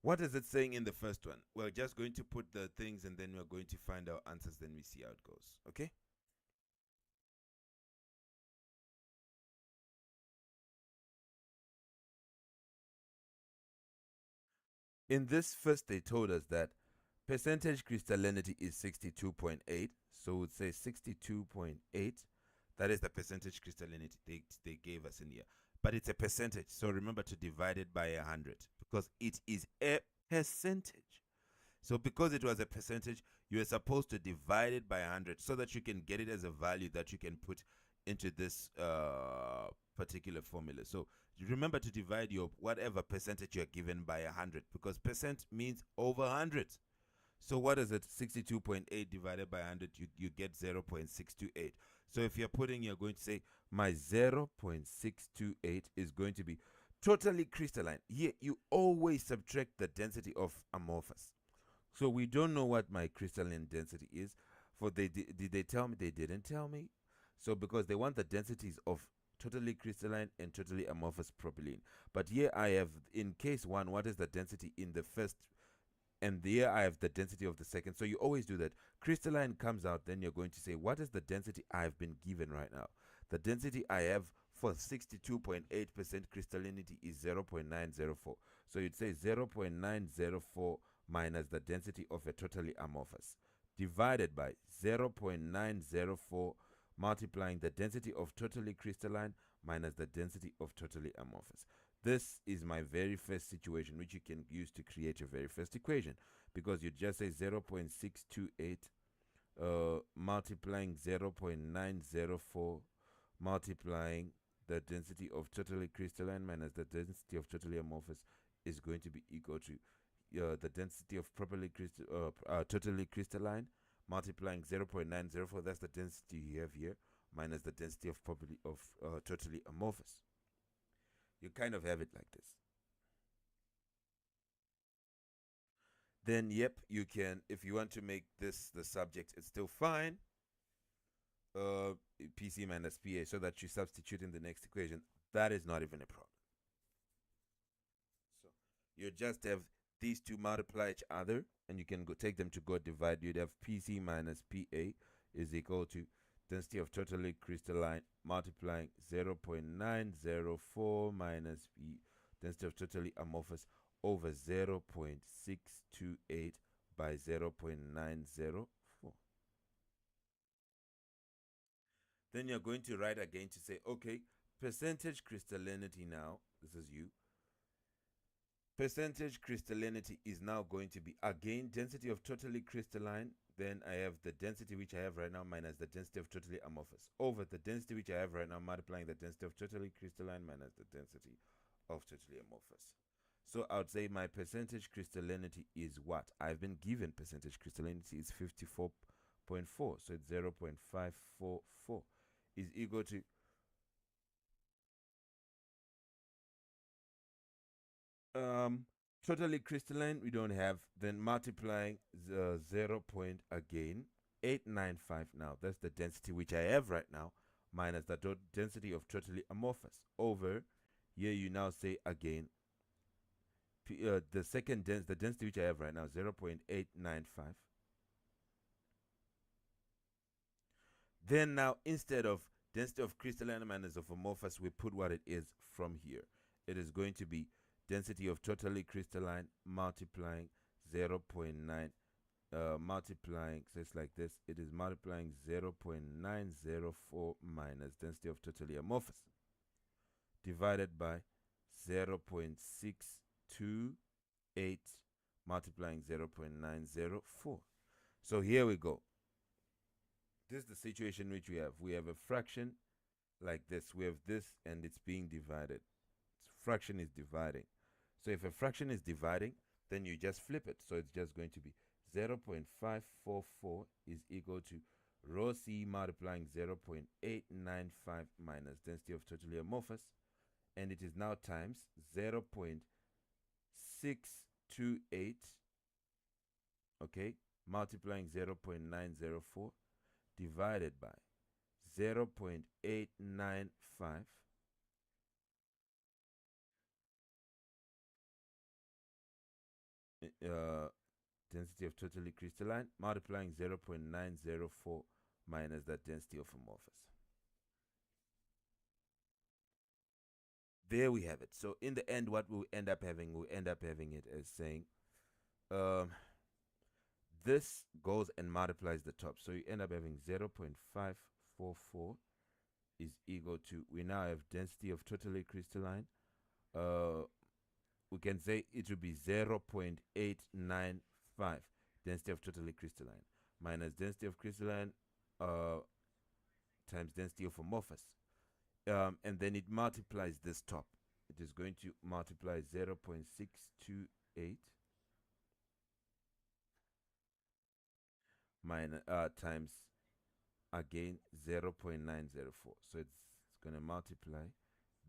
What is it saying in the first one? We're just going to put the things and then we're going to find our answers, then we see how it goes. Okay? In this first, they told us that percentage crystallinity is 62.8. So we'd say 62.8. That is the percentage crystallinity they gave us in here. But it's a percentage. So remember to divide it by 100 because it is a percentage. So because it was a percentage, you are supposed to divide it by 100 so that you can get it as a value that you can put into this particular formula. So remember to divide your whatever percentage you're given by 100 because percent means over 100. So what is it? 62.8 divided by 100, you get 0.628. So if you're going to say my 0.628 is going to be totally crystalline. Here, you always subtract the density of amorphous. So we don't know what my crystalline density is. Did they tell me? They didn't tell me. So because they want the densities of totally crystalline and totally amorphous propylene. But here I have, in case one, what is the density in the first, and here I have the density of the second. So you always do that. Crystalline comes out, then you're going to say, what is the density I've been given right now? The density I have for 62.8% crystallinity is 0.904. So you'd say 0.904 minus the density of a totally amorphous divided by 0.904 multiplying the density of totally crystalline minus the density of totally amorphous. This is my very first situation, which you can use to create your very first equation, because you just say 0.628 multiplying 0.904 multiplying the density of totally crystalline minus the density of totally amorphous is going to be equal to the density of totally crystalline multiplying 0.904, that's the density you have here, minus the density of totally amorphous. You kind of have it like this. Then, yep, you can, if you want to make this the subject, it's still fine. PC minus PA, so that you substitute in the next equation. That is not even a problem. So you just have these two multiply each other, and you can go take them to go divide. You'd have PC minus PA is equal to density of totally crystalline multiplying 0.904 minus P density of totally amorphous over 0.628 by 0.904. Then you're going to write again to say, okay, percentage crystallinity now, this is you. Percentage crystallinity is now going to be, again, density of totally crystalline. Then I have the density which I have right now minus the density of totally amorphous over the density which I have right now multiplying the density of totally crystalline minus the density of totally amorphous. So I would say my percentage crystallinity is what? I've been given percentage crystallinity is 54.4. So it's 0.544 is equal to totally crystalline we don't have, then multiplying the 0 point again 895. Now that's the density which I have right now minus the density of totally amorphous over here. You now say again the second the density which I have right now 0.895. Then now instead of density of crystalline minus of amorphous, we put what it is from here. It is going to be density of totally crystalline multiplying 0.9 multiplying, so it's like this, it is multiplying 0.904 minus density of totally amorphous divided by 0.628 multiplying 0.904. So here we go. This is the situation which we have. We have a fraction like this. We have this and it's being divided. Fraction is dividing. So if a fraction is dividing, then you just flip it. So it's just going to be 0.544 is equal to Rho C multiplying 0.895 minus density of totally amorphous, and it is now times 0.628, okay, multiplying 0.904 divided by 0.895 density of totally crystalline multiplying 0.904 minus that density of amorphous. There we have it. So in the end, what we'll end up having it as saying this goes and multiplies the top. So you end up having 0.544 is equal to, we now have density of totally crystalline. We can say it would be 0.895 density of totally crystalline minus density of crystalline times density of amorphous. And then it multiplies this top. It is going to multiply 0.628 minus times again 0.904. So it's going to multiply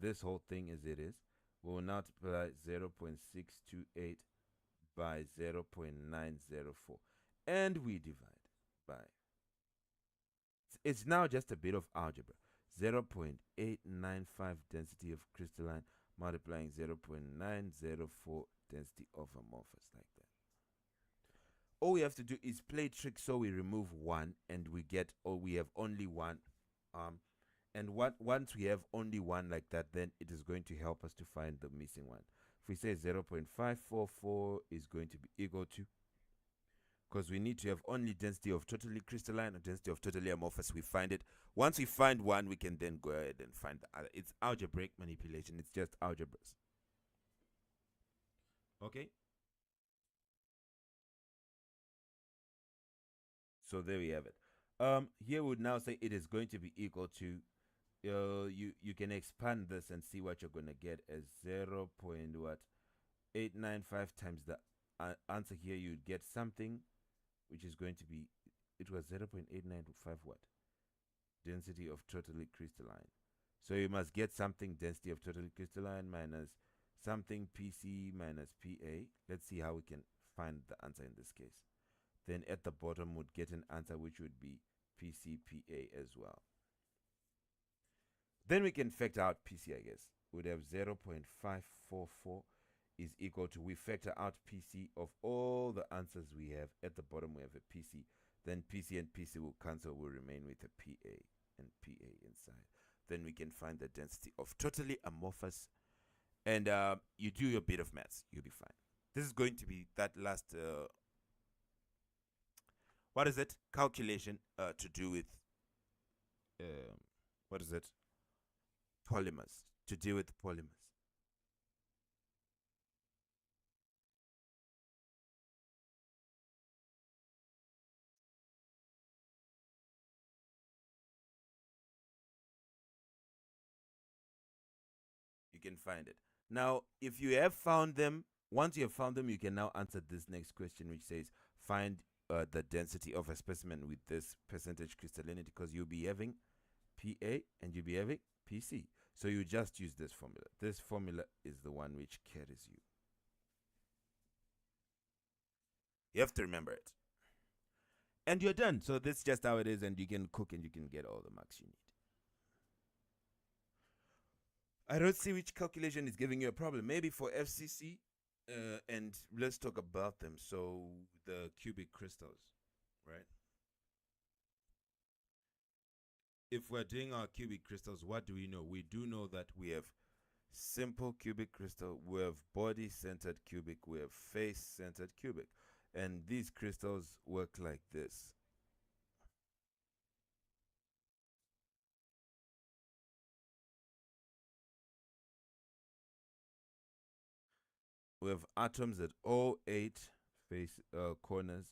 this whole thing as it is. We'll multiply 0.628 by 0.904, and we divide by. It's now just a bit of algebra. 0.895 density of crystalline multiplying 0.904 density of amorphous, like that. All we have to do is play trick, so we remove one and we get, or we have only one. And once we have only one like that, then it is going to help us to find the missing one. If we say 0.544 is going to be equal to, because we need to have only density of totally crystalline or density of totally amorphous, we find it. Once we find one, we can then go ahead and find the other. It's algebraic manipulation. It's just algebras. Okay? So there we have it. Here we would now say it is going to be equal to, you can expand this and see what you're going to get as 0.895 times the answer here. You'd get something which is going to be, it was 0.895 what? Density of totally crystalline. So you must get something density of totally crystalline minus something PC minus PA. Let's see how we can find the answer in this case. Then at the bottom would get an answer which would be PCPA as well. Then we can factor out PC, I guess. We'd have 0.544 is equal to, we factor out PC of all the answers we have. At the bottom we have a PC. Then PC and PC will cancel, will remain with a PA and PA inside. Then we can find the density of totally amorphous. And you do your bit of maths, you'll be fine. This is going to be that last what is it? Calculation to do with what is it? Polymers. To deal with polymers. You can find it. Now, if you have found them, once you have found them, you can now answer this next question, which says find the density of a specimen with this percentage crystallinity, because you'll be having PA and you'll be having PC. So you just use this formula. This formula is the one which carries you. You have to remember it. And you're done. So that's just how it is, and you can cook and you can get all the marks you need. I don't see which calculation is giving you a problem. Maybe for FCC, and let's talk about them. So the cubic crystals, right? If we're doing our cubic crystals, what do we know? We do know that we have simple cubic crystal, we have body-centered cubic, we have face-centered cubic. And these crystals work like this. We have atoms at all 8 face corners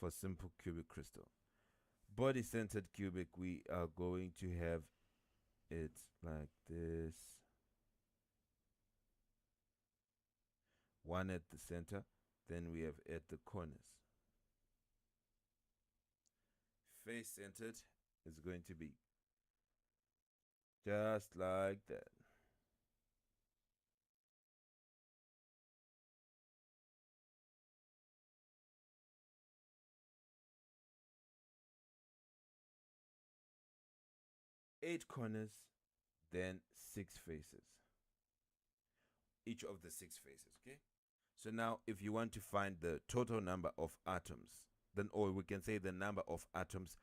for simple cubic crystal. Body-centered cubic, we are going to have it like this. One at the center, then we have at the corners. face centered is going to be just like that. Eight corners, then six faces. Each of the six faces, okay? So now if you want to find the total number of atoms, then, or we can say the number of atoms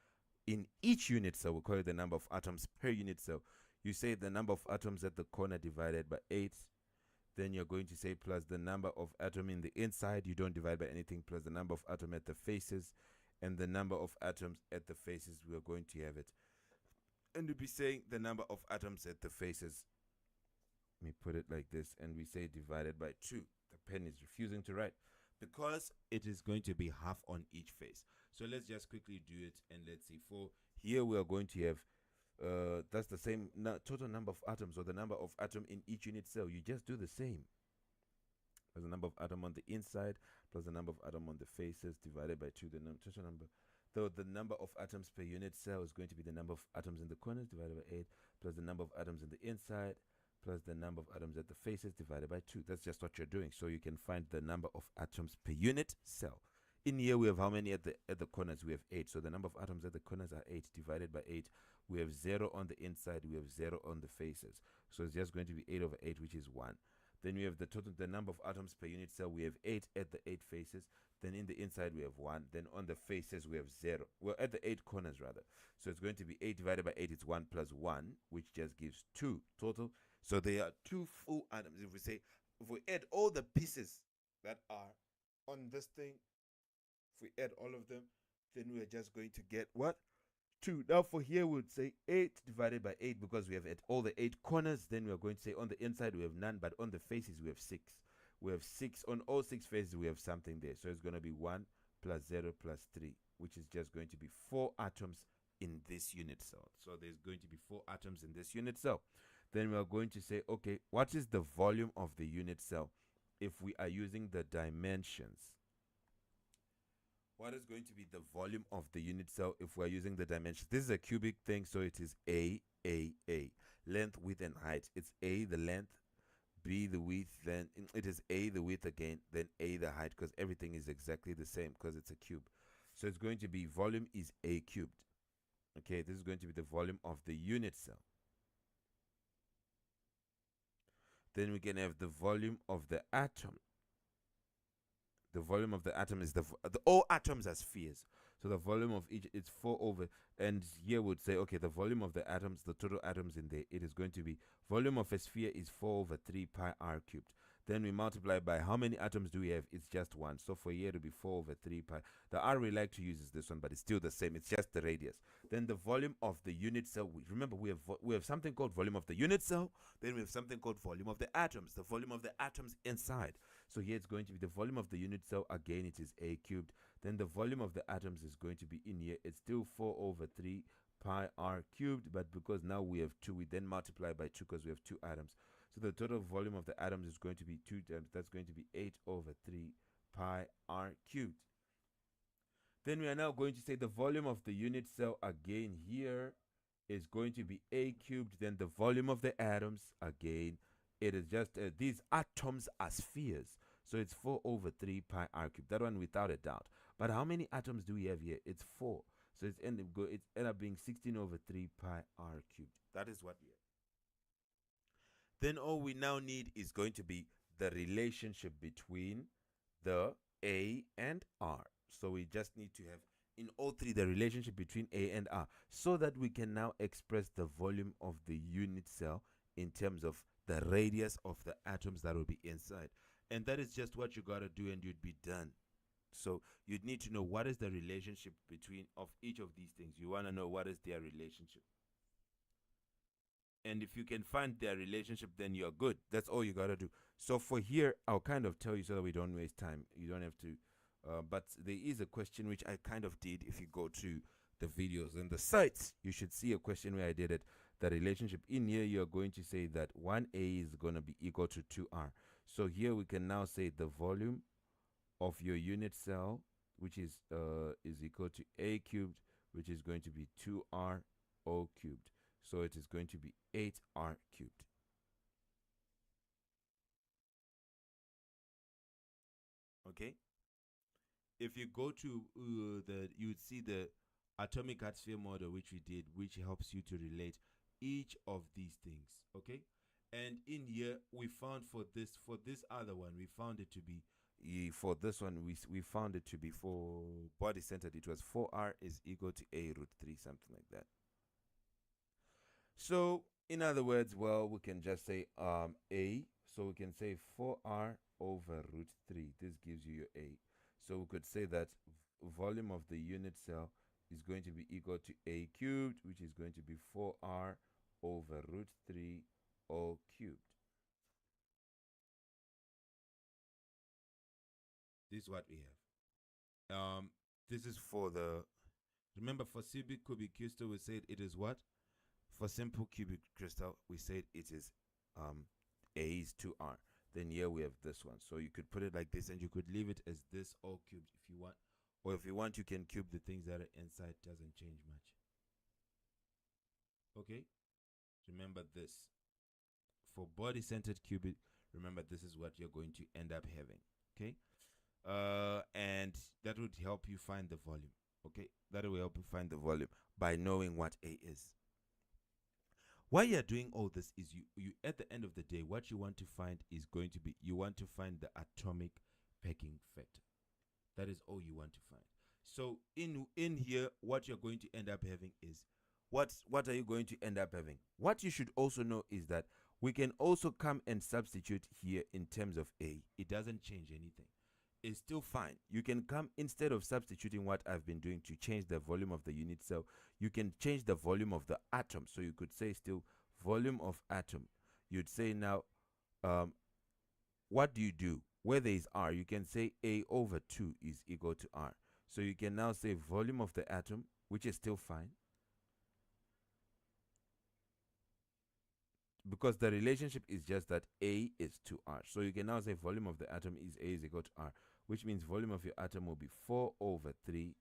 in each unit cell, we call it the number of atoms per unit cell. You say the number of atoms at the corner divided by 8, then you're going to say plus the number of atom in the inside, you don't divide by anything, plus the number of atom at the faces, and the number of atoms at the faces, we're going to have it. And we'll be saying the number of atoms at the faces. Let me put it like this, and we say divided by 2. The pen is refusing to write because it is going to be half on each face. So let's just quickly do it, and let's see. For here we are going to have that's the same total number of atoms, or the number of atom in each unit cell. You just do the same. There's the number of atom on the inside plus the number of atom on the faces divided by 2. The total number. So the number of atoms per unit cell is going to be the number of atoms in the corners divided by 8 plus the number of atoms in the inside plus the number of atoms at the faces divided by 2. That's just what you're doing. So you can find the number of atoms per unit cell. In here we have how many at the corners? We have 8. So the number of atoms at the corners are 8 divided by 8. We have 0 on the inside, we have 0 on the faces. So it's just going to be 8 over 8, which is 1. Then we have the number of atoms per unit cell. We have 8 at the 8 faces. Then in the inside we have 1. Then on the faces we have 0. Well, at the 8 corners rather. So it's going to be 8 divided by 8. It's 1 plus 1, which just gives 2 total. So there are 2 full atoms. If we add all the pieces that are on this thing, if we add all of them, then we are just going to get what? 2. Now for here we would say 8 divided by 8 because we have at all the 8 corners. Then we are going to say on the inside we have none, but on the faces we have 6. We have 6 on all 6 faces. We have something there. So it's going to be 1 plus 0 plus 3, which is just going to be 4 atoms in this unit cell. So there's going to be 4 atoms in this unit cell. Then we are going to say, okay, what is the volume of the unit cell if we are using the dimensions? What is going to be the volume of the unit cell if we're using the dimensions? This is a cubic thing, so it is A. Length, width, and height. It's A, the length, B, the width, then it is A, the width again, then A, the height, because everything is exactly the same because it's a cube. So it's going to be volume is A cubed. Okay, this is going to be the volume of the unit cell. Then we can have the volume of the atom. The volume of the atom is all atoms are spheres. So the volume of each is 4 over, and here would say, okay, the volume of the atoms, the total atoms in there, it is going to be volume of a sphere is 4 over 3 pi r cubed. Then we multiply by how many atoms do we have? It's just 1. So for here to be 4 over 3 pi. The r we like to use is this one, but it's still the same. It's just the radius. Then the volume of the unit cell. Remember, we have something called volume of the unit cell. Then we have something called volume of the atoms. The volume of the atoms inside. So here it's going to be the volume of the unit cell. Again, it is A cubed. Then the volume of the atoms is going to be in here. It's still 4 over 3 pi r cubed, but because now we have 2, we then multiply by 2 because we have 2 atoms. So the total volume of the atoms is going to be 2 times. That's going to be 8 over 3 pi r cubed. Then we are now going to say the volume of the unit cell again here is going to be A cubed. Then the volume of the atoms again, it is just these atoms are spheres. So it's 4 over 3 pi r cubed. That one without a doubt. But how many atoms do we have here? It's 4. So it's end up being 16 over 3 pi r cubed. That is what we have. Then all we now need is going to be the relationship between the A and R. So we just need to have in all three the relationship between A and R so that we can now express the volume of the unit cell in terms of the radius of the atoms that will be inside. And that is just what you got to do and you'd be done. So you'd need to know what is the relationship between of each of these things. You want to know what is their relationship. And if you can find their relationship, then you're good. That's all you got to do. So for here, I'll kind of tell you so that we don't waste time. You don't have to. But there is a question which I kind of did. If you go to the videos and the sites, you should see a question where I did it. The relationship in here, you're going to say that 1A is going to be equal to 2R. So here we can now say the volume of your unit cell, which is equal to A cubed which is going to be 2r o cubed. So it is going to be 8r cubed. Okay? If you go to you'd see the atomic heart sphere model, which we did, which helps you to relate each of these things. Okay? And in here, we found for this other one, we found it to be, for this one, we found it to be, for body centered, it was 4r is equal to a root 3, something like that. So in other words, well, we can just say a, so we can say 4r over root 3. This gives you your a. So we could say that volume of the unit cell is going to be equal to a cubed, which is going to be 4r over root 3 o cubed. This is what we have. This is for the, remember, for cubic crystal, we said it is what? For simple cubic crystal, we said it is a is 2r. Then here we have this one. So you could put it like this, and you could leave it as this o cubed if you want. Or if you want, you can cube the things that are inside. Doesn't change much. Okay? Remember this. For body-centered cubic, remember this is what you're going to end up having. Okay? And that would help you find the volume. Okay? That will help you find the volume by knowing what a is. Why you're doing all this is you at the end of the day, what you want to find is going to be, you want to find the atomic packing factor. That is all you want to find. So in here, what you're going to end up having is, what are you going to end up having? What you should also know is that we can also come and substitute here in terms of a. It doesn't change anything. It's still fine. You can come, instead of substituting what I've been doing to change the volume of the unit cell, you can change the volume of the atom. So you could say still volume of atom. You'd say now, what do you do? Where there is r, you can say a over 2 is equal to r. So you can now say volume of the atom, which is still fine, because the relationship is just that a is to r. So you can now say volume of the atom is a is equal to r, which means volume of your atom will be 4 over 3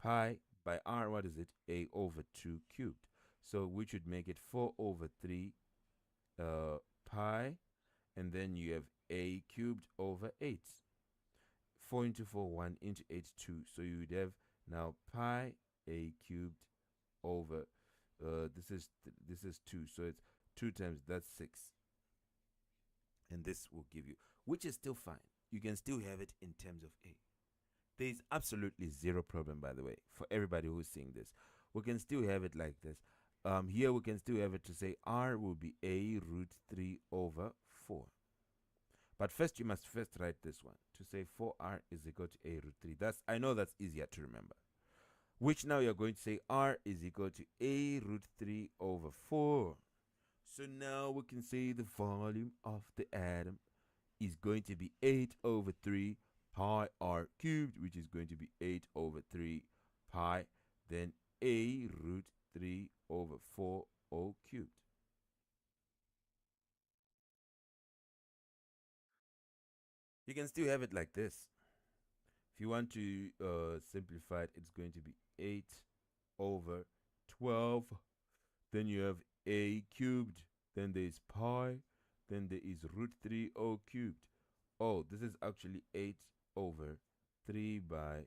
pi by r. What is it? A over 2 cubed. So which would make it 4 over 3 pi, and then you have a cubed over 8. 4 into 4, 1 into 8, 2. So you would have now pi a cubed over, this is 2. So it's 2 times, that's 6. And this will give you, which is still fine. You can still have it in terms of a. There is absolutely zero problem, by the way, for everybody who's seeing this. We can still have it like this. Here we can still have it to say r will be a root 3 over 4. But first, you must first write this one to say 4r is equal to a root 3. I know that's easier to remember. Which now you're going to say r is equal to a root 3 over 4. So now we can say the volume of the atom is going to be 8 over 3 pi r cubed, which is going to be 8 over 3 pi, then a root 3 over 4 o cubed. You can still have it like this. If you want to simplify it, it's going to be 8 over 12. Then you have a cubed. Then there is pi. Then there is root 3 o cubed. Oh, this is actually 8 over 3 by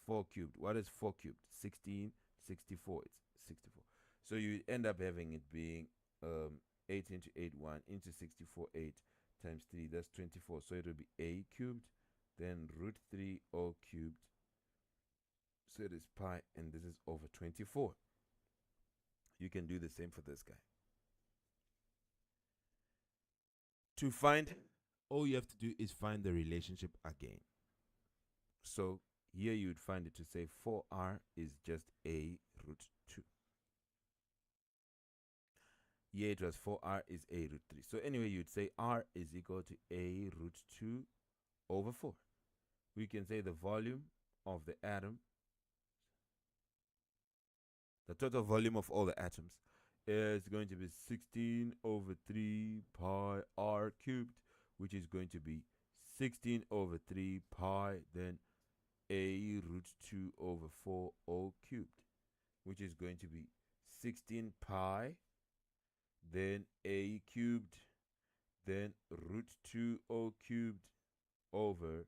4 cubed. What is 4 cubed? 16, 64. It's 64. So you end up having it being 8 into 8, 1 into 64, 8 times 3. That's 24. So it will be a cubed, then root 3 o cubed. So it is pi, and this is over 24. You can do the same for this guy. To find, all you have to do is find the relationship again. So here you would find it to say 4r is just a root 2. Here it was 4r is a root 3. So anyway, you'd say r is equal to a root 2 over 4. We can say the volume of the atom, the total volume of all the atoms, is going to be 16 over 3 pi r cubed, which is going to be 16 over 3 pi, then a root 2 over 4 o cubed. which is going to be 16 pi, then a cubed, then root 2o cubed over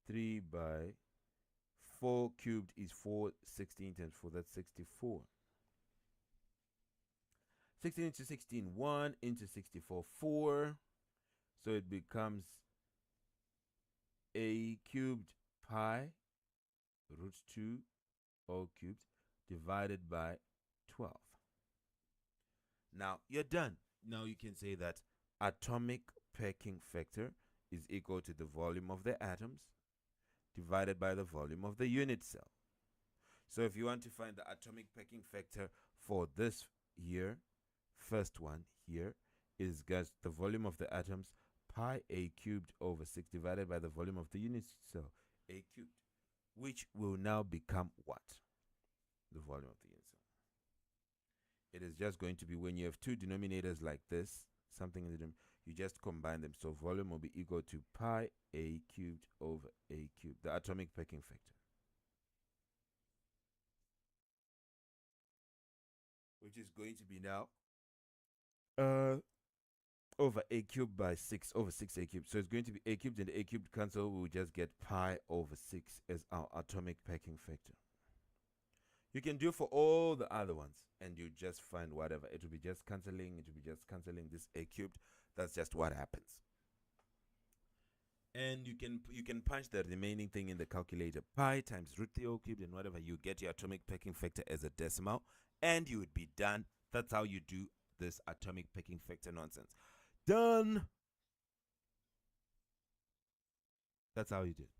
3 by 4 cubed is 4. 16 times 4, that's 64. 16 into 16, 1 into 64, 4. So it becomes a cubed pi root 2 o cubed divided by 12. Now you're done. Now you can say that atomic packing factor is equal to the volume of the atoms divided by the volume of the unit cell. So if you want to find the atomic packing factor for this here, first one here is just the volume of the atoms, pi a cubed over 6 divided by the volume of the unit cell, a cubed, which will now become what? The volume of the unit cell. It is just going to be, when you have two denominators like this, something in the you just combine them. So volume will be equal to pi a cubed over a cubed, the atomic packing factor, which is going to be now over a cubed by 6 over 6 a cubed. So it's going to be a cubed and a cubed cancel. We'll just get pi over 6 as our atomic packing factor. You can do for all the other ones, and you just find whatever. It will be just canceling. It will be just canceling this a cubed. That's just what happens. And you can punch the remaining thing in the calculator. Pi times root 3 o cubed and whatever. You get your atomic packing factor as a decimal, and you would be done. That's how you do this atomic packing factor nonsense. Done. That's how you do it.